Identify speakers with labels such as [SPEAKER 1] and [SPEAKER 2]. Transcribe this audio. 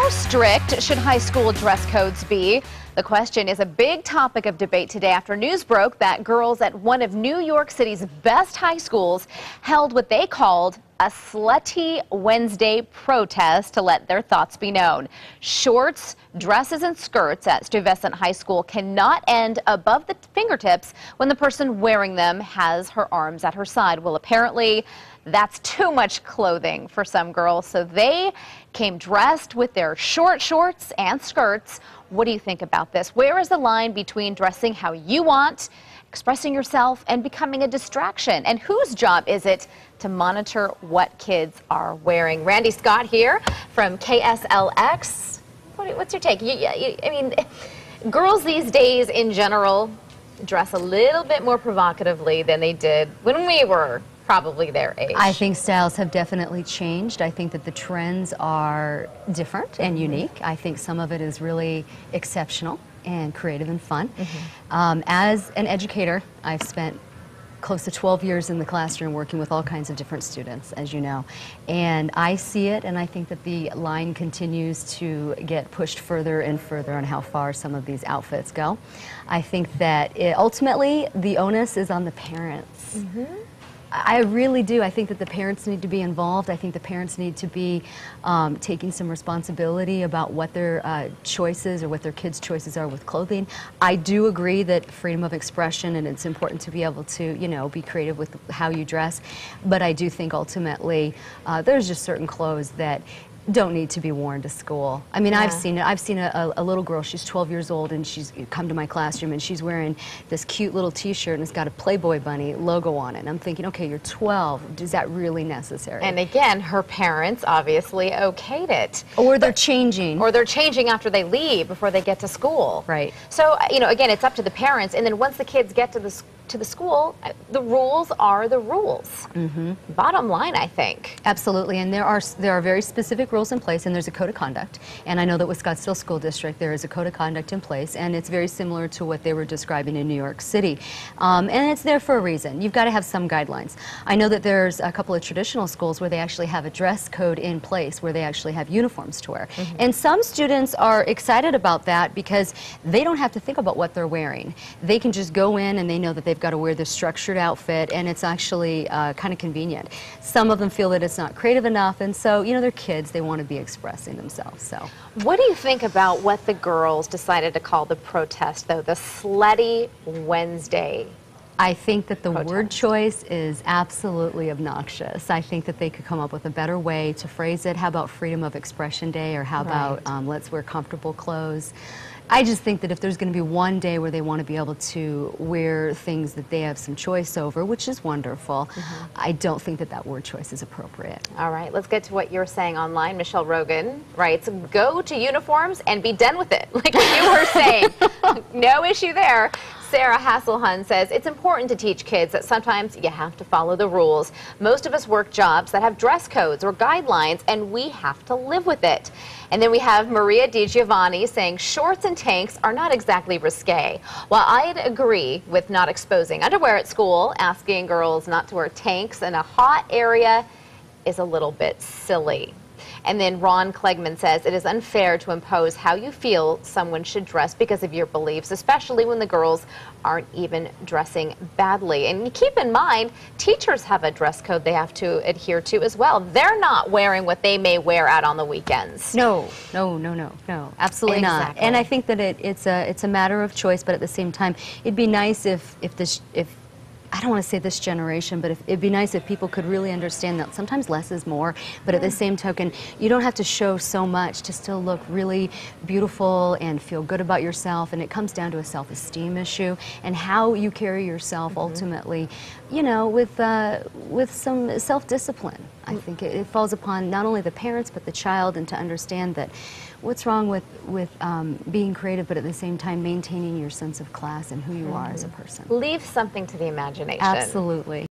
[SPEAKER 1] How strict should high school dress codes be? The question is a big topic of debate today after news broke that girls at one of New York City's best high schools held what they called a Slutty Wednesday protest to let their thoughts be known. Shorts, dresses, and skirts at Stuyvesant High School cannot end above the fingertips when the person wearing them has her arms at her side. Well, apparently that's too much clothing for some girls, so they came dressed with their short shorts and skirts. What do you think about this? Where is the line between dressing how you want, expressing yourself, and becoming a distraction? And whose job is it to monitor what kids are wearing? Randy Scott here from KSLX. What's your take? I mean, girls these days in general dress a little bit more provocatively than they did when we were probably their age.
[SPEAKER 2] I think styles have definitely changed. I think that the trends are different and unique. I think some of it is really exceptional and creative and fun. As an educator, I've spent close to 12 years in the classroom working with all kinds of different students, as you know. And I see it, and I think that the line continues to get pushed further and further on how far some of these outfits go. I think that ultimately the onus is on the parents. I really do. I think that the parents need to be involved. I think the parents need to be taking some responsibility about what their choices or what their kids' choices are with clothing. I do agree that freedom of expression, and it's important to be able to, you know, be creative with how you dress. But I do think ultimately there's just certain clothes that don't need to be worn to school. I mean, I've seen it. I've seen a little girl, she's 12 years old, and she's come to my classroom, and she's wearing this cute little t-shirt, and it's got a Playboy bunny logo on it. And I'm thinking, okay, you're 12. Is that really necessary?
[SPEAKER 1] And again, her parents obviously okayed it.
[SPEAKER 2] Or they're changing.
[SPEAKER 1] Or they're changing after they leave, before they get to school.
[SPEAKER 2] Right.
[SPEAKER 1] So, you know, again, it's up to the parents, and then once the kids get to the school, the rules are the rules. Bottom line, I think.
[SPEAKER 2] Absolutely, and there are very specific rules in place, and there's a code of conduct. And I know that with Scottsdale School District, there is a code of conduct in place, and it's very similar to what they were describing in New York City. And it's there for a reason. You've got to have some guidelines. I know that there's a couple of traditional schools where they actually have a dress code in place, where they actually have uniforms to wear. And some students are excited about that because they don't have to think about what they're wearing. They can just go in and they know that they've got to wear this structured outfit, and it's actually kind of convenient. Some of them feel that it's not creative enough, and so, you know, they're kids, they want to be expressing themselves. So,
[SPEAKER 1] what do you think about what the girls decided to call the protest, though, the Slutty Wednesday?
[SPEAKER 2] I think that the word choice is absolutely obnoxious. I think that they could come up with a better way to phrase it. How about Freedom of Expression Day, or how about let's wear comfortable clothes? I just think that if there's going to be one day where they want to be able to wear things that they have some choice over, which is wonderful, I don't think that that word choice is appropriate.
[SPEAKER 1] All right, let's get to what you're saying online. Michelle Rogan writes, go to uniforms and be done with it, like what you were saying. No issue there. Sarah Hasselhun says, it's important to teach kids that sometimes you have to follow the rules. Most of us work jobs that have dress codes or guidelines, and we have to live with it. And then we have Maria DiGiovanni saying, shorts and tanks are not exactly risque. While I'd agree with not exposing underwear at school, asking girls not to wear tanks in a hot area is a little bit silly. And then Ron Klegman says, it is unfair to impose how you feel someone should dress because of your beliefs, especially when the girls aren't even dressing badly. And keep in mind, teachers have a dress code they have to adhere to as well. They're not wearing what they may wear out on the weekends.
[SPEAKER 2] No, absolutely not. And I think that it's a matter of choice, but at the same time, it'd be nice if I don't want to say this generation, but it'd be nice if people could really understand that sometimes less is more, but at the same token, you don't have to show so much to still look really beautiful and feel good about yourself, and it comes down to a self-esteem issue and how you carry yourself ultimately, you know, with some self-discipline. I think it falls upon not only the parents but the child, and to understand that what's wrong with being creative, but at the same time maintaining your sense of class and who you are as a person.
[SPEAKER 1] Leave something to the imagination.
[SPEAKER 2] Absolutely.